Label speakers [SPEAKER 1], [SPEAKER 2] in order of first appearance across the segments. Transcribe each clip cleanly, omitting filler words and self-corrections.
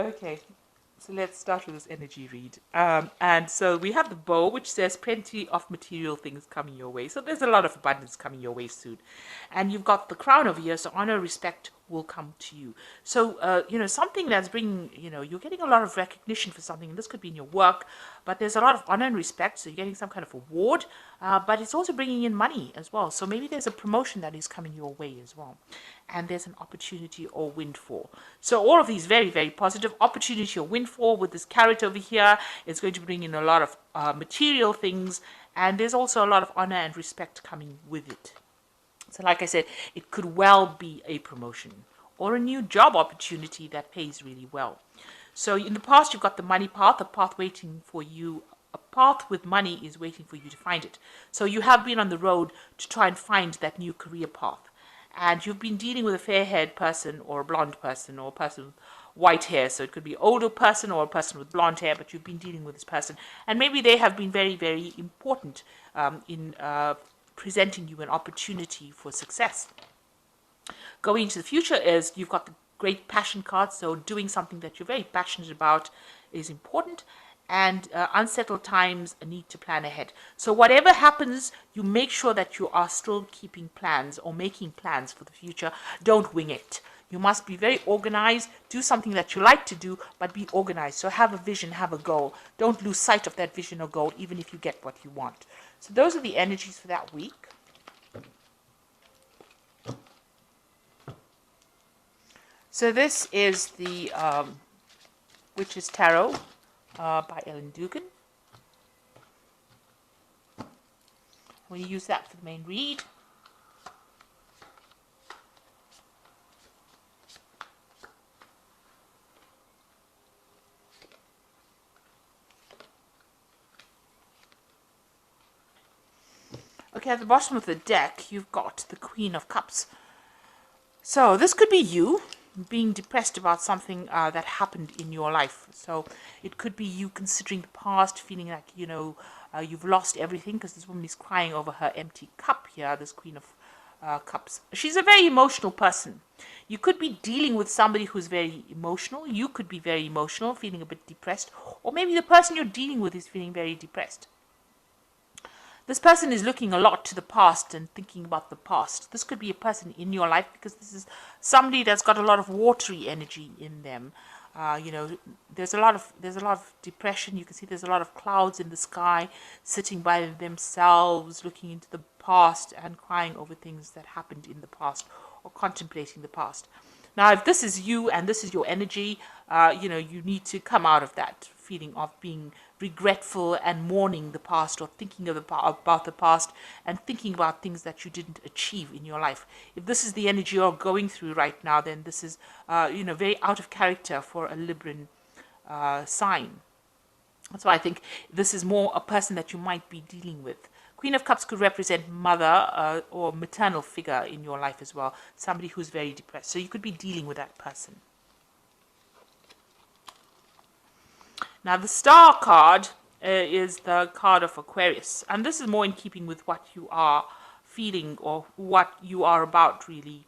[SPEAKER 1] Okay, so let's start with this energy read. And so we have the bow, which says plenty of material things coming your way. So there's a lot of abundance coming your way soon. And you've got the crown over here, so honor, respect will come to you. So, something that's bringing, you're getting a lot of recognition for something. And this could be in your work, but there's a lot of honor and respect. So you're getting some kind of award, but it's also bringing in money as well. So maybe there's a promotion that is coming your way as well. And there's an opportunity or windfall. So all of these very, very positive. Opportunity or windfall with this carrot over here is going to bring in a lot of material things, and there's also a lot of honor and respect coming with it. So like I said, it could well be a promotion or a new job opportunity that pays really well. So in the past, you've got the money path, a path waiting for you. A path with money is waiting for you to find it. So you have been on the road to try and find that new career path. And you've been dealing with a fair-haired person or a blonde person or a person with white hair. So it could be an older person or a person with blonde hair, but you've been dealing with this person. And maybe they have been very, very important in presenting you an opportunity for success. Going into the future is you've got the great passion card. So doing something that you're very passionate about is important. And unsettled times need to plan ahead. So whatever happens, you make sure that you are still keeping plans or making plans for the future. Don't wing it. You must be very organized. Do something that you like to do, but be organized. So have a vision, have a goal. Don't lose sight of that vision or goal, even if you get what you want. So those are the energies for that week. So this is the Witch's Tarot by Ellen Dugan. We use that for the main read. Okay, at the bottom of the deck, you've got the Queen of Cups. So this could be you being depressed about something that happened in your life. So it could be you considering the past, feeling like, you've lost everything, because this woman is crying over her empty cup here, this Queen of Cups. She's a very emotional person. You could be dealing with somebody who's very emotional. You could be very emotional, feeling a bit depressed. Or maybe the person you're dealing with is feeling very depressed. This person is looking a lot to the past and thinking about the past. This could be a person in your life, because this is somebody that's got a lot of watery energy in them. There's a lot of depression. You can see there's a lot of clouds in the sky, sitting by themselves, looking into the past and crying over things that happened in the past or contemplating the past. Now, if this is you and this is your energy, you need to come out of that feeling of being regretful and mourning the past, or thinking about the past and thinking about things that you didn't achieve in your life. If this is the energy you're going through right now, then this is, very out of character for a Libran sign. That's why I think this is more a person that you might be dealing with. Queen of Cups could represent mother or maternal figure in your life as well. Somebody who's very depressed. So you could be dealing with that person. Now the Star card is the card of Aquarius. And this is more in keeping with what you are feeling or what you are about, really.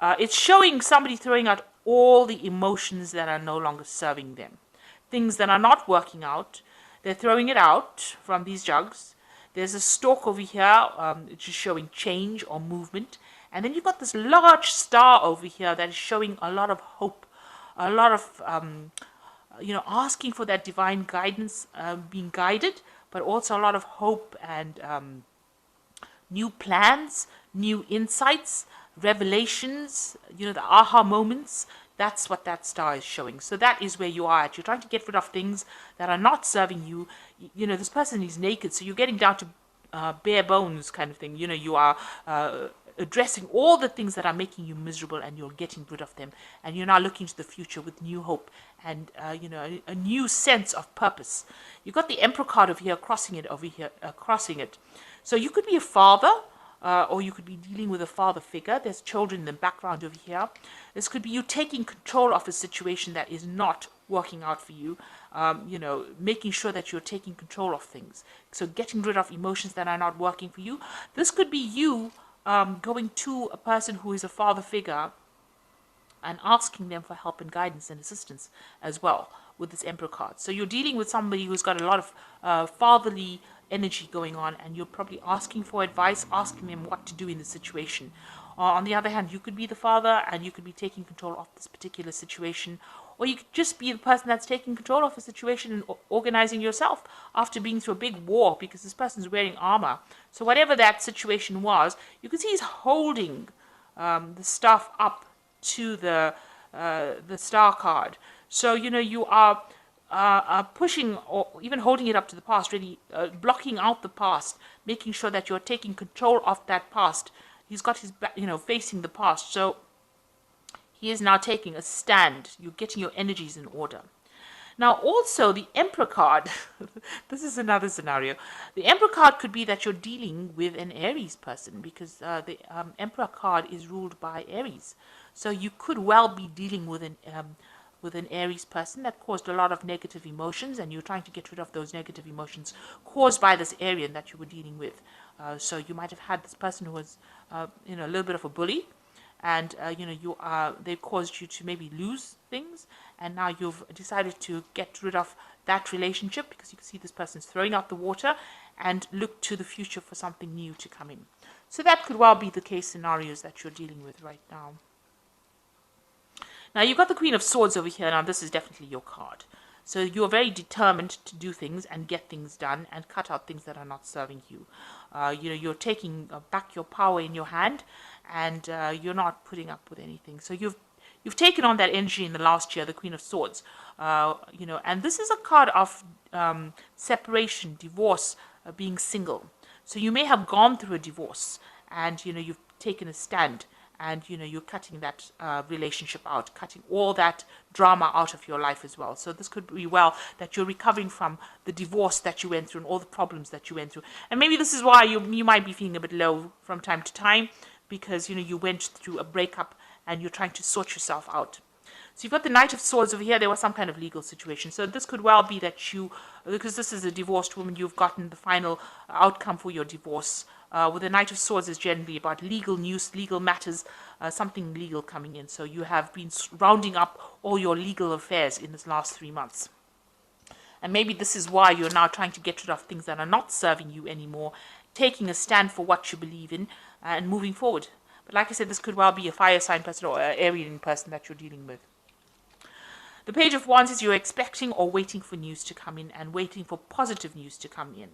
[SPEAKER 1] It's showing somebody throwing out all the emotions that are no longer serving them. Things that are not working out, they're throwing it out from these jugs. There's a stalk over here, which is showing change or movement. And then you've got this large star over here that is showing a lot of hope, a lot of, asking for that divine guidance, being guided, but also a lot of hope and new plans, new insights, revelations, the aha moments. That's what that star is showing. So that is where you are at. You're trying to get rid of things that are not serving you. This person is naked, so you're getting down to bare bones kind of thing. You are addressing all the things that are making you miserable, and you're getting rid of them. And you're now looking to the future with new hope and, a new sense of purpose. You've got the Emperor card over here, crossing it. So you could be a father, or you could be dealing with a father figure. There's children in the background over here. This could be you taking control of a situation that is not working out for you, making sure that you're taking control of things. So getting rid of emotions that are not working for you. This could be you going to a person who is a father figure and asking them for help and guidance and assistance as well with this Emperor card. So you're dealing with somebody who's got a lot of fatherly energy going on, and you're probably asking for advice, asking them what to do in the situation. On the other hand, you could be the father and you could be taking control of this particular situation, or you could just be the person that's taking control of the situation and organizing yourself after being through a big war, because this person's wearing armor. So whatever that situation was, you can see he's holding the stuff up to the star card. So you are pushing or even holding it up to the past, really blocking out the past, making sure that you're taking control of that past. He's got his back, facing the past. So he is now taking a stand. You're getting your energies in order. Now, also the Emperor card, this is another scenario. The Emperor card could be that you're dealing with an Aries person, because the Emperor card is ruled by Aries. So you could well be dealing with an Aries person that caused a lot of negative emotions, and you're trying to get rid of those negative emotions caused by this Arian that you were dealing with. So you might have had this person who was, a little bit of a bully, and they caused you to maybe lose things, and now you've decided to get rid of that relationship, because you can see this person's throwing out the water and look to the future for something new to come in. So that could well be the case scenarios that you're dealing with right now. Now you've got the Queen of Swords over here. Now this is definitely your card. So you're very determined to do things and get things done and cut out things that are not serving you. You're taking back your power in your hand, and you're not putting up with anything. So you've taken on that energy in the last year, the Queen of Swords. And this is a card of separation, divorce, being single. So you may have gone through a divorce, and you've taken a stand, and you're cutting that relationship out, cutting all that drama out of your life as well. So this could be well that you're recovering from the divorce that you went through and all the problems that you went through. And maybe this is why you might be feeling a bit low from time to time, because you went through a breakup and you're trying to sort yourself out. So you've got the Knight of Swords over here. There was some kind of legal situation. So this could well be that because this is a divorced woman, you've gotten the final outcome for your divorce. With the Knight of Swords is generally about legal news, legal matters, something legal coming in. So you have been rounding up all your legal affairs in this last 3 months. And maybe this is why you're now trying to get rid of things that are not serving you anymore, taking a stand for what you believe in, and moving forward. But like I said, this could well be a fire sign person or an Arian person that you're dealing with. The Page of Wands is you're expecting or waiting for news to come in, and waiting for positive news to come in,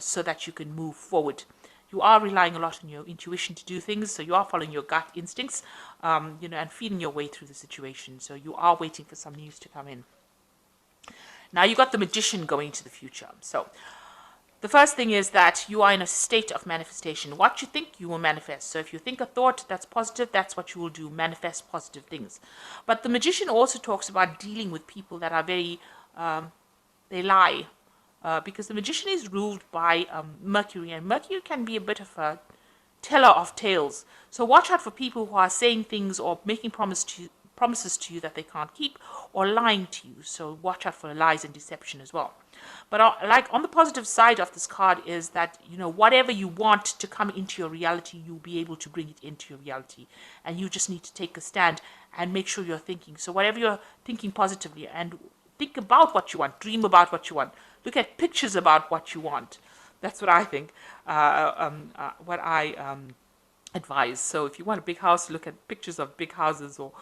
[SPEAKER 1] so that you can move forward. You are relying a lot on your intuition to do things, so you are following your gut instincts, and feeling your way through the situation. So you are waiting for some news to come in. Now you've got the Magician going to the future. So the first thing is that you are in a state of manifestation. What you think, you will manifest. So if you think a thought that's positive, that's what you will do, manifest positive things. But the Magician also talks about dealing with people that are very, they lie. Because the Magician is ruled by Mercury, and Mercury can be a bit of a teller of tales. So watch out for people who are saying things or making promises to you that they can't keep, or lying to you. So watch out for lies and deception as well. But like on the positive side of this card is that whatever you want to come into your reality, you'll be able to bring it into your reality, and you just need to take a stand and make sure you're thinking. So whatever you're thinking positively, and think about what you want, dream about what you want, look at pictures about what you want. That's what I think. What I advise. So if you want a big house, look at pictures of big houses, or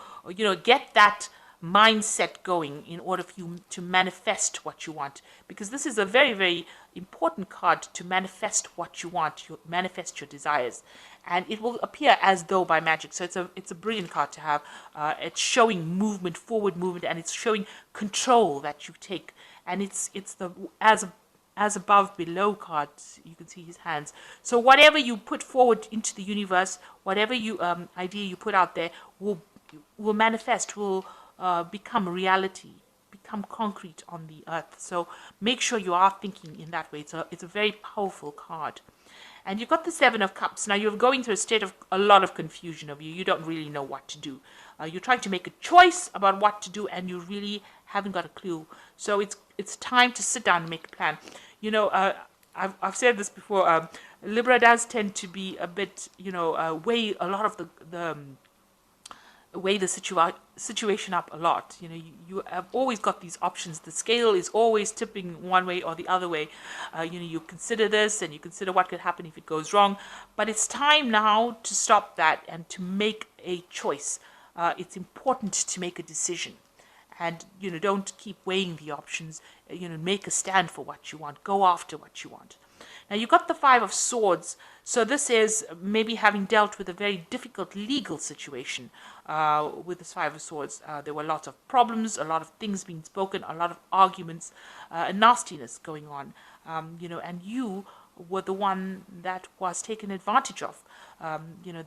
[SPEAKER 1] get that mindset going in order for you to manifest what you want, because this is a very, very important card to manifest what you want, manifest your desires, and it will appear as though by magic. So it's a brilliant card to have. It's showing movement, forward movement, and it's showing control that you take, and it's the as above below cards. You can see his hands. So whatever you put forward into the universe, whatever idea you put out there will manifest, will become reality, become concrete on the earth. So make sure you are thinking in that way. It's a very powerful card. And you've got the Seven of Cups. Now you're going through a state of a lot of confusion of you. You don't really know what to do. You're trying to make a choice about what to do, and you really haven't got a clue. So it's time to sit down and make a plan. I've said this before. Libra does tend to be a bit, weigh a lot of weigh the situation up a lot. You have always got these options. The scale is always tipping one way or the other way. You consider this and you consider what could happen if it goes wrong. But it's time now to stop that and to make a choice. It's important to make a decision. And, don't keep weighing the options. Make a stand for what you want. Go after what you want. Now, you got the Five of Swords. So this is maybe having dealt with a very difficult legal situation with this Five of Swords. There were lots of problems, a lot of things being spoken, a lot of arguments, and nastiness going on. And you were the one that was taken advantage of.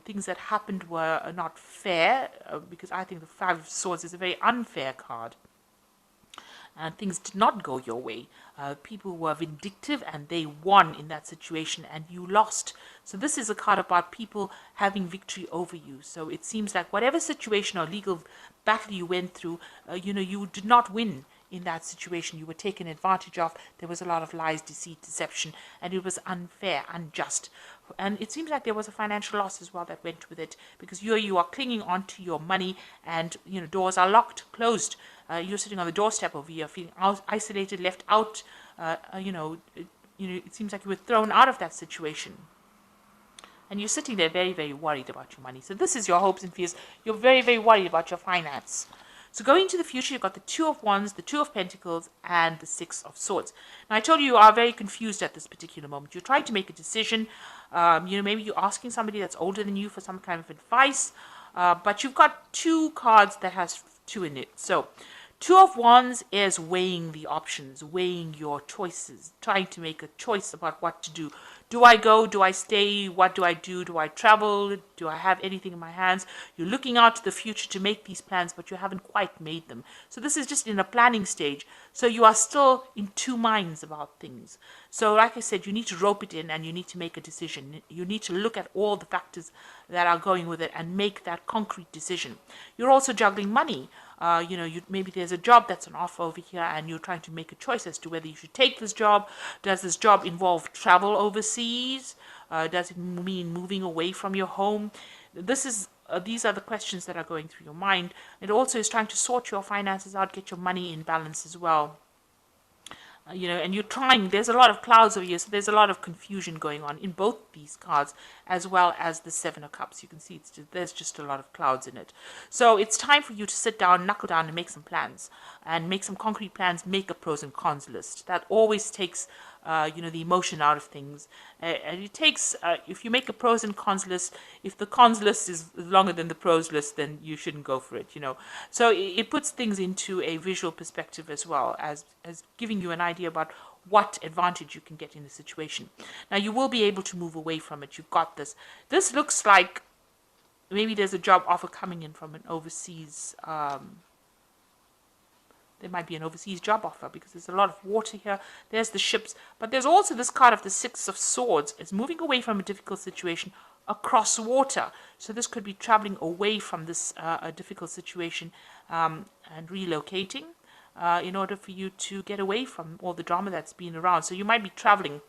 [SPEAKER 1] Things that happened were not fair, because I think the Five of Swords is a very unfair card. And things did not go your way. People were vindictive and they won in that situation and you lost. So this is a card about people having victory over you. So it seems like whatever situation or legal battle you went through, you did not win in that situation. You were taken advantage of. There was a lot of lies, deceit, deception, and it was unfair, unjust. And it seems like there was a financial loss as well that went with it, because you are clinging on to your money and doors are locked, closed. You're sitting on the doorstep over here, feeling isolated, left out. It seems like you were thrown out of that situation. And you're sitting there very, very worried about your money. So this is your hopes and fears. You're very, very worried about your finance. So going into the future, you've got the Two of Wands, the Two of Pentacles, and the Six of Swords. Now, I told you are very confused at this particular moment. You're trying to make a decision. Maybe you're asking somebody that's older than you for some kind of advice. But you've got two cards that has two in it. So Two of Wands is weighing the options, weighing your choices, trying to make a choice about what to do. Do I go? Do I stay? What do I do? Do I travel? Do I have anything in my hands? You're looking out to the future to make these plans, but you haven't quite made them. So this is just in a planning stage. So you are still in two minds about things. So like I said, you need to rope it in and you need to make a decision. You need to look at all the factors that are going with it and make that concrete decision. You're also juggling money. Maybe there's a job that's an offer over here and you're trying to make a choice as to whether you should take this job. Does this job involve travel overseas? Does it mean moving away from your home? These are the questions that are going through your mind. It also is trying to sort your finances out, get your money in balance as well. And you're trying, there's a lot of clouds over here, so there's a lot of confusion going on in both these cards, as well as the Seven of Cups. You can see there's just a lot of clouds in it. So it's time for you to sit down, knuckle down, and make some plans, and make some concrete plans, make a pros and cons list. That always takes, the emotion out of things. And it takes, if you make a pros and cons list, if the cons list is longer than the pros list, then you shouldn't go for it, So it puts things into a visual perspective as well, as giving you an idea about what advantage you can get in the situation. Now, you will be able to move away from it. You've got this. This looks like maybe there's a job offer coming in from an overseas there might be an overseas job offer, because there's a lot of water here. There's the ships, but there's also this card of the Six of Swords. It's moving away from a difficult situation across water. So this could be traveling away from this difficult situation and relocating in order for you to get away from all the drama that's been around. So you might be traveling.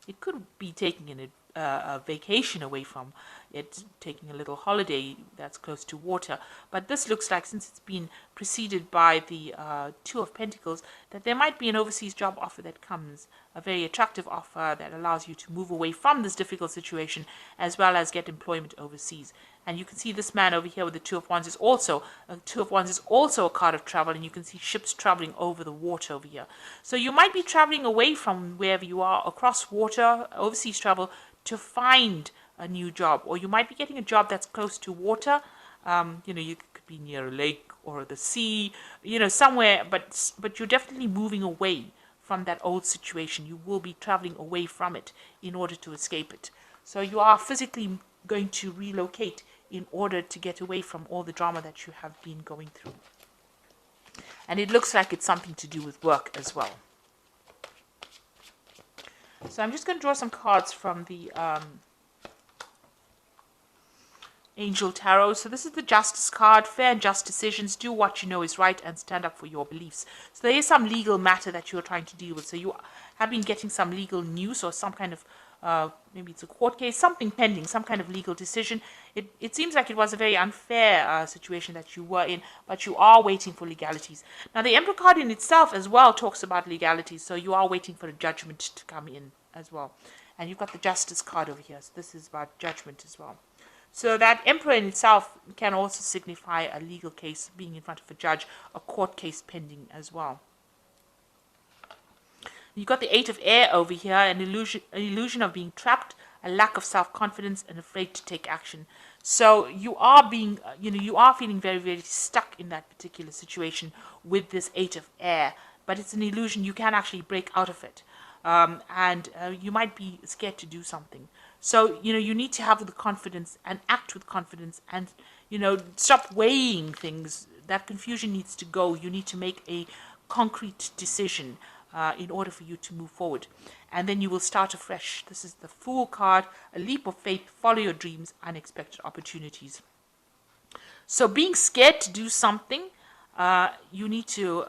[SPEAKER 1] It could be taking a vacation away from it, taking a little holiday that's close to water. But this looks like, since it's been preceded by the Two of Pentacles, that there might be an overseas job offer that comes, a very attractive offer that allows you to move away from this difficult situation, as well as get employment overseas. And you can see this man over here with the Two of Wands is also a card of travel, and you can see ships traveling over the water over here. So you might be traveling away from wherever you are, across water, overseas travel, to find a new job. Or you might be getting a job that's close to water. You could be near a lake or the sea, somewhere, but you're definitely moving away from that old situation. You will be traveling away from it in order to escape it. So you are physically going to relocate in order to get away from all the drama that you have been going through. And it looks like it's something to do with work as well. So I'm just going to draw some cards from the Angel Tarot. So this is the Justice card. Fair and just decisions. Do what you know is right and stand up for your beliefs. So there is some legal matter that you're trying to deal with. So you have been getting some legal news or some kind of maybe it's a court case, something pending, some kind of legal decision. It seems like it was a very unfair situation that you were in, but you are waiting for legalities. Now, the Emperor card in itself as well talks about legalities, so you are waiting for a judgment to come in as well. And you've got the Justice card over here, so this is about judgment as well. So that Emperor in itself can also signify a legal case being in front of a judge, a court case pending as well. You've got the Eight of Air over here, an illusion of being trapped, a lack of self-confidence, and afraid to take action. So you are being, you are feeling very, very stuck in that particular situation with this Eight of Air. But it's an illusion. You can actually break out of it. And you might be scared to do something. So, you need to have the confidence and act with confidence and, stop weighing things. That confusion needs to go. You need to make a concrete decision in order for you to move forward. And then you will start afresh. This is the Fool card, a leap of faith, follow your dreams, unexpected opportunities. So being scared to do something, you need to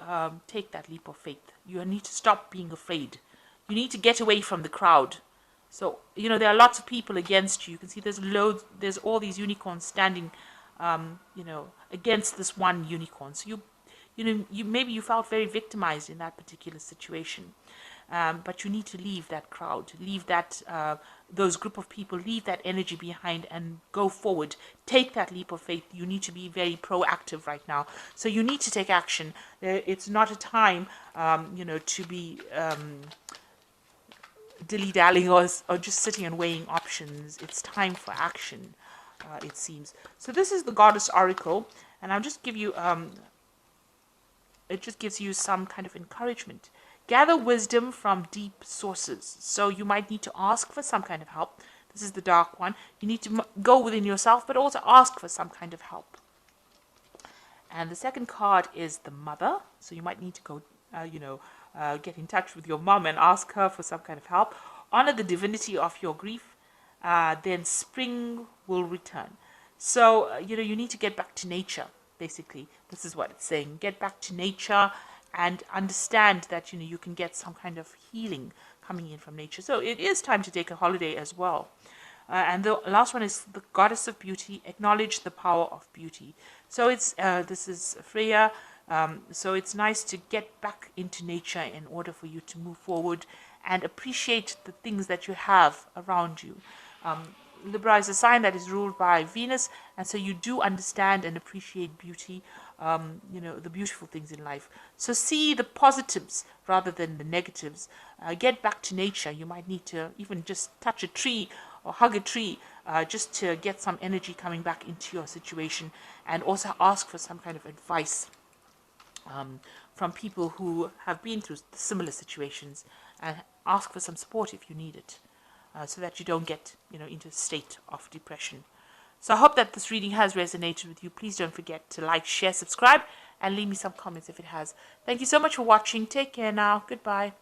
[SPEAKER 1] take that leap of faith. You need to stop being afraid. You need to get away from the crowd. So, there are lots of people against you. You can see there's all these unicorns standing, against this one unicorn. So maybe you felt very victimized in that particular situation. But you need to leave that crowd, leave that, those group of people, leave that energy behind and go forward. Take that leap of faith. You need to be very proactive right now. So you need to take action. It's not a time, to be dilly-dallying or just sitting and weighing options. It's time for action, it seems. So this is the Goddess Oracle, and I'll just give you, it just gives you some kind of encouragement. Gather wisdom from deep sources. So you might need to ask for some kind of help. This is the dark one. You need to go within yourself, but also ask for some kind of help. And the second card is the Mother. So you might need to go, get in touch with your mom and ask her for some kind of help. Honor the divinity of your grief. Then spring will return. So, you need to get back to nature, basically. This is what it's saying. Get back to nature and understand that, you can get some kind of healing coming in from nature. So it is time to take a holiday as well. And the last one is the Goddess of Beauty. Acknowledge the power of beauty. So this is Freya. So it's nice to get back into nature in order for you to move forward and appreciate the things that you have around you. Libra is a sign that is ruled by Venus, and so you do understand and appreciate beauty, the beautiful things in life. So see the positives rather than the negatives. Get back to nature. You might need to even just touch a tree or hug a tree just to get some energy coming back into your situation, and also ask for some kind of advice from people who have been through similar situations, and ask for some support if you need it, so that you don't get into a state of depression. So I hope that this reading has resonated with you. Please don't forget to like, share, subscribe, and leave me some comments if it has. Thank you so much for watching. Take care now. Goodbye.